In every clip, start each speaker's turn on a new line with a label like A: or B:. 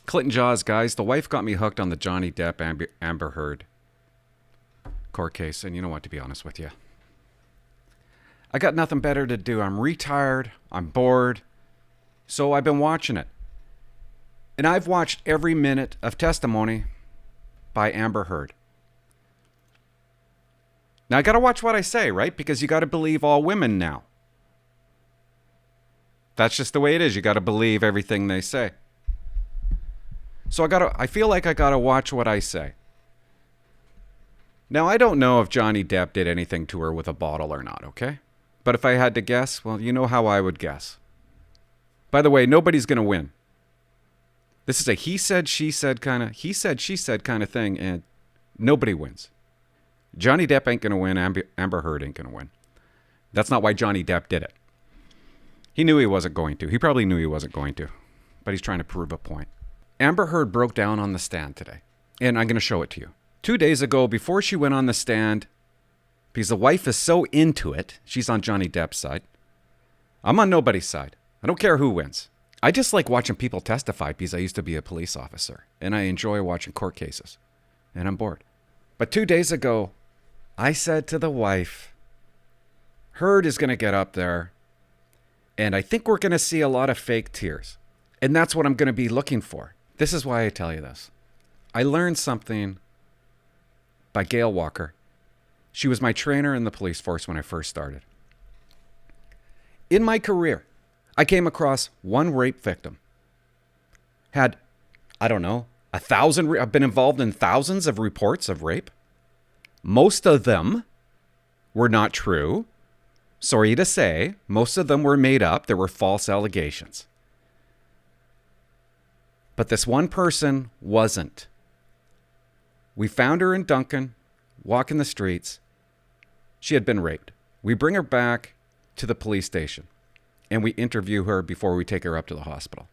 A: Clinton Jaws, guys. The wife got me hooked on the Johnny Depp Amber Heard court case. And you know what, to be honest with you, I got nothing better to do. I'm retired. I'm bored. So I've been watching it. And I've watched every minute of testimony by Amber Heard. Now I got to watch what I say, right? Because you got to believe all women now. That's just the way it is. You got to believe everything they say. So I feel like I got to watch what I say. Now, I don't know if Johnny Depp did anything to her with a bottle or not, okay? But if I had to guess, well, you know how I would guess. By the way, nobody's going to win. This is a he said, she said kind of thing, and nobody wins. Johnny Depp ain't going to win. Amber Heard ain't going to win. That's not why Johnny Depp did it. He knew he wasn't going to. He probably knew he wasn't going to, but he's trying to prove a point. Amber Heard broke down on the stand today, and I'm going to show it to you. 2 days ago, before she went on the stand, because the wife is so into it, she's on Johnny Depp's side. I'm on nobody's side. I don't care who wins. I just like watching people testify because I used to be a police officer, and I enjoy watching court cases, and I'm bored. But 2 days ago, I said to the wife, Heard is going to get up there, and I think we're going to see a lot of fake tears. And that's what I'm going to be looking for. This is why I tell you this. I learned something by Gail Walker. She was my trainer in the police force when I first started. In my career, I came across one rape victim. Had, I don't know, 1,000. I've been involved in thousands of reports of rape. Most of them were not true. Sorry to say, most of them were made up. There were false allegations. But this one person wasn't. We found her in Duncan, walking the streets. She had been raped. We bring her back to the police station, and we interview her before we take her up to the hospital.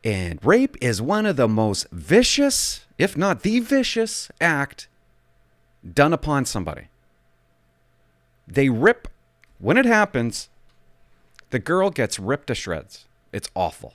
A: And rape is one of the most vicious, if not the vicious, act done upon somebody. They rip, when it happens, the girl gets ripped to shreds. It's awful.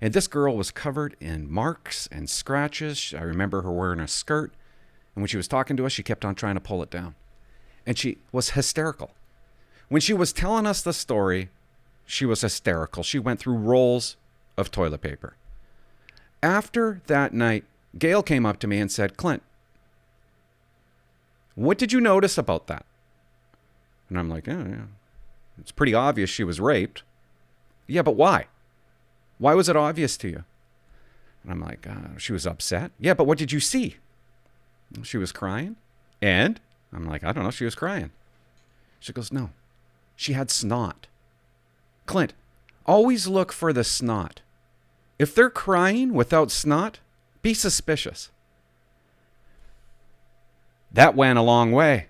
A: And this girl was covered in marks and scratches. I remember her wearing a skirt. And when she was talking to us, she kept on trying to pull it down. And she was hysterical. When she was telling us the story, she was hysterical. She went through rolls of toilet paper. After that night, Gail came up to me and said, Clint, what did you notice about that? And I'm like, oh, yeah. It's pretty obvious she was raped. Yeah, but why? Why was it obvious to you? And I'm like, she was upset. Yeah, but what did you see? She was crying. And? I'm like, I don't know. She was crying. She goes, no. She had snot. Clint, always look for the snot. If they're crying without snot, be suspicious. That went a long way.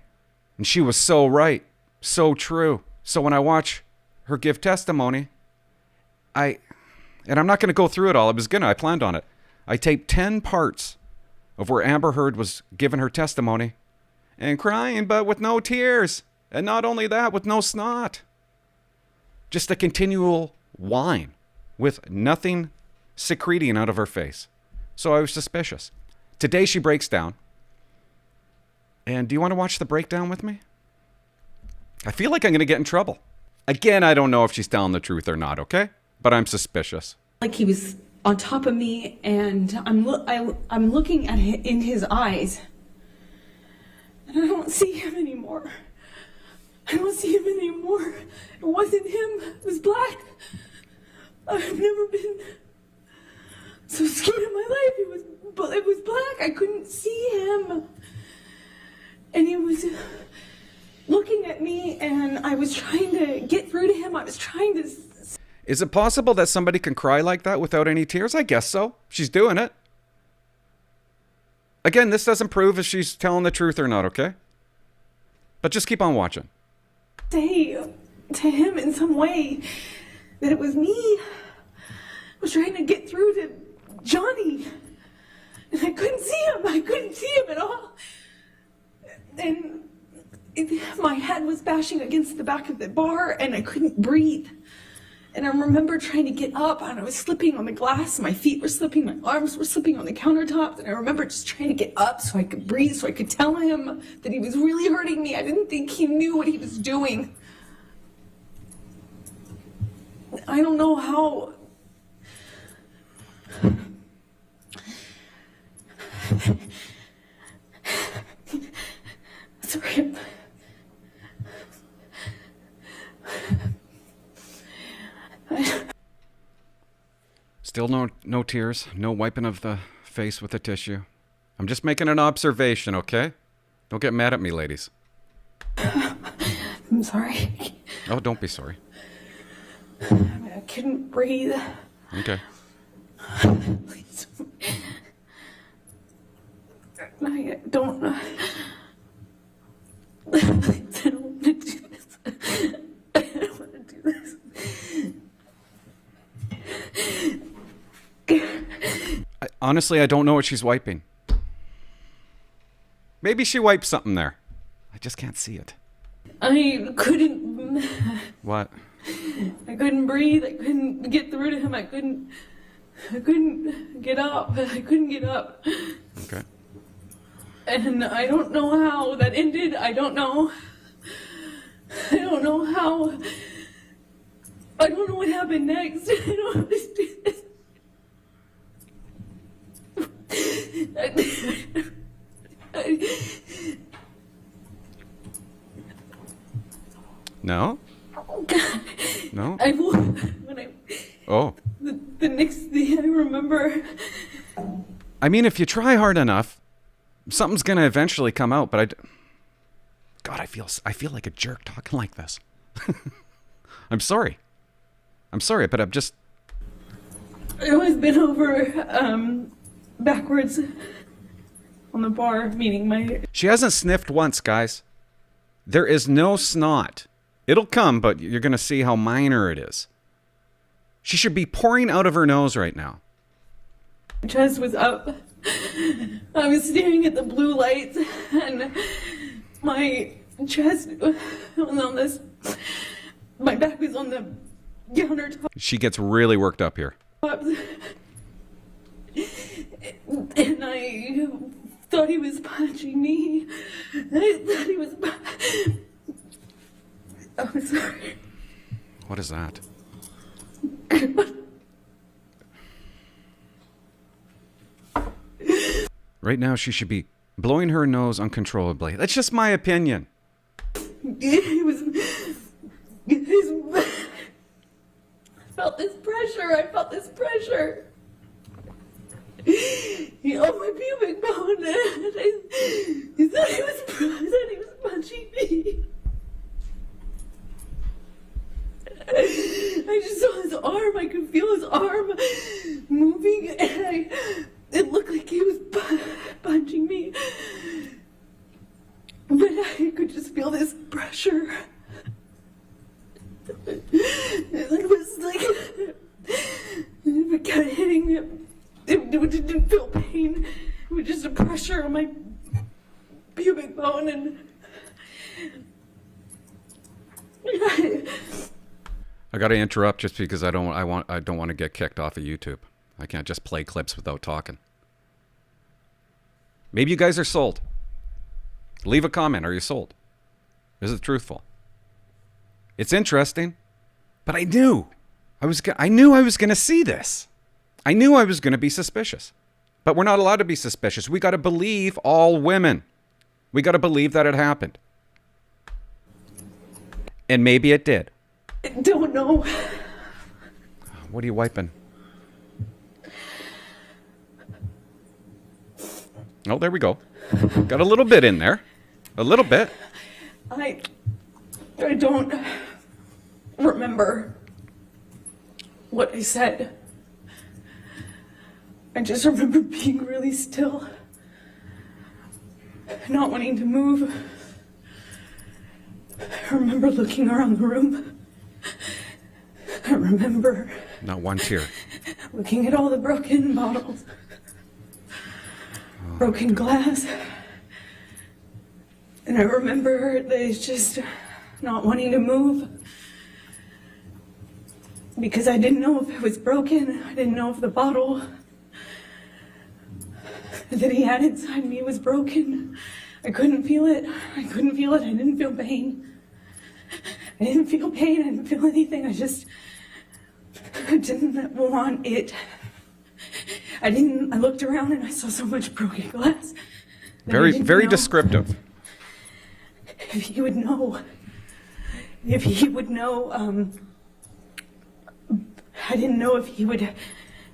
A: And she was so right. So true. So when I watch her give testimony, and I'm not going to go through it all. I planned on it. I taped 10 parts of where Amber Heard was giving her testimony and crying, but with no tears. And not only that, with no snot. Just a continual whine with nothing secreting out of her face. So I was suspicious. Today she breaks down. And do you want to watch the breakdown with me? I feel like I'm going to get in trouble. Again, I don't know if she's telling the truth or not, okay? But I'm suspicious.
B: Like he was on top of me, and I'm looking at it in his eyes, and I don't see him anymore. I don't see him anymore. It wasn't him. It was black. I've never been so scared in my life. It was black. I couldn't see him, and he was looking at me, and I was trying to get through to him. I was trying to.
A: Is it possible that somebody can cry like that without any tears? I guess so. She's doing it. Again, this doesn't prove if she's telling the truth or not, okay? But just keep on watching.
B: Say to him in some way that it was me. I was trying to get through to Johnny. And I couldn't see him. I couldn't see him at all. And my head was bashing against the back of the bar, and I couldn't breathe. And I remember trying to get up, and I was slipping on the glass. My feet were slipping, my arms were slipping on the countertops. And I remember just trying to get up so I could breathe, so I could tell him that he was really hurting me. I didn't think he knew what he was doing. I don't know how. Sorry.
A: Still no tears, no wiping of the face with a tissue. I'm just making an observation, okay? Don't get mad at me, ladies.
B: I'm sorry.
A: Oh, don't be sorry.
B: I couldn't breathe.
A: Okay.
B: Please. I don't. Please, I don't want to do this. I don't want to do this.
A: Honestly, I don't know what she's wiping. Maybe she wiped something there. I just can't see it.
B: I couldn't.
A: What?
B: I couldn't breathe. I couldn't get through to him. I couldn't get up. I couldn't get up.
A: Okay.
B: And I don't know how that ended. I don't know how. I don't know what happened next. I don't understand.
A: No? No?
B: Oh. The next thing I remember.
A: I mean, if you try hard enough, something's gonna eventually come out. But God, I feel like a jerk talking like this. I'm sorry, but I'm just.
B: I always been over backwards on the bar, meaning my.
A: She hasn't sniffed once, guys. There is no snot. It'll come, but you're gonna see how minor it is. She should be pouring out of her nose right now.
B: My chest was up. I was staring at the blue lights, and my chest was on this. My back was on the countertop.
A: She gets really worked up here.
B: And I thought he was punching me. I thought he was. I'm sorry.
A: What is that? Right now, she should be blowing her nose uncontrollably. That's just my opinion.
B: He was. I felt this pressure. He on my pubic bone. He thought he was punching me. I just saw his arm. I could feel his arm moving, and it looked like he was punching me. But I could just feel this pressure. It was like it kept hitting me. It didn't feel pain. It was just a pressure on my pubic bone, and
A: I got to interrupt just because I don't want to get kicked off of YouTube. I can't just play clips without talking. Maybe you guys are sold. Leave a comment. Are you sold? Is it truthful? It's interesting, but I knew I was going to see this. I knew I was going to be suspicious. But we're not allowed to be suspicious. We got to believe all women. We got to believe that it happened. And maybe it did.
B: I don't know.
A: What are you wiping? Oh, there we go. Got a little bit in there. A little bit.
B: I don't remember what I said. I just remember being really still, not wanting to move. I remember looking around the room. I remember
A: not one tear.
B: Looking at all the broken bottles, broken glass. And I remember they just not wanting to move. because I didn't know if it was broken. I didn't know if the bottle that he had inside me was broken. I couldn't feel it. I couldn't feel it. I didn't feel pain. I didn't feel pain. I didn't feel anything. I didn't want it. I looked around and I saw so much broken glass.
A: Very descriptive.
B: If he would know, I didn't know if he would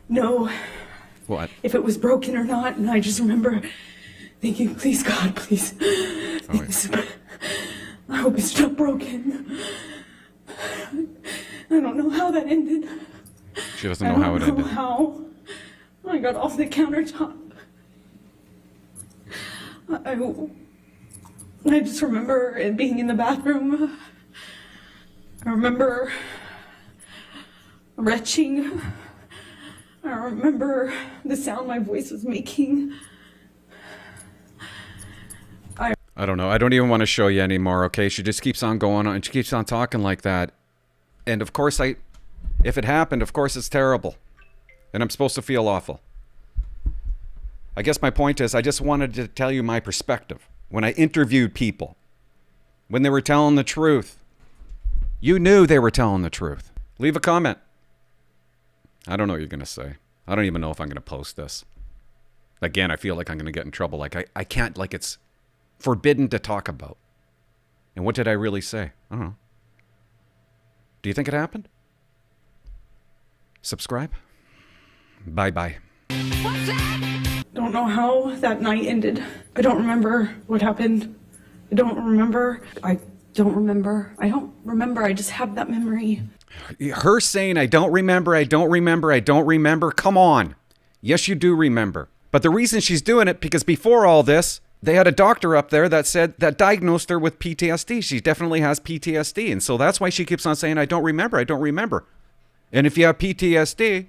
B: know
A: What?
B: if it was broken or not. And I just remember thinking, please God, please. Please. I hope it's not broken. I don't know how that ended.
A: She doesn't know how it ended.
B: I don't know how I got off the countertop. I just remember it being in the bathroom. I remember retching. I remember the sound my voice was making.
A: I don't know. I don't even want to show you anymore, okay? She just keeps on going on, and she keeps on talking like that. And of course, if it happened, of course it's terrible. And I'm supposed to feel awful. I guess my point is, I just wanted to tell you my perspective. When I interviewed people, when they were telling the truth, you knew they were telling the truth. Leave a comment. I don't know what you're going to say. I don't even know if I'm going to post this. Again, I feel like I'm going to get in trouble. Like I can't, like it's forbidden to talk about. And what did I really say? I don't know. Do you think it happened? Subscribe. Bye-bye.
B: Don't know how that night ended. I don't remember what happened. I don't remember. I just have that memory.
A: Her saying, I don't remember. Come on. Yes, you do remember. But the reason she's doing it, because before all this, they had a doctor up there that diagnosed her with PTSD. She definitely has PTSD. And so that's why she keeps on saying, I don't remember. And if you have PTSD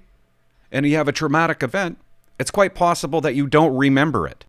A: and you have a traumatic event, it's quite possible that you don't remember it.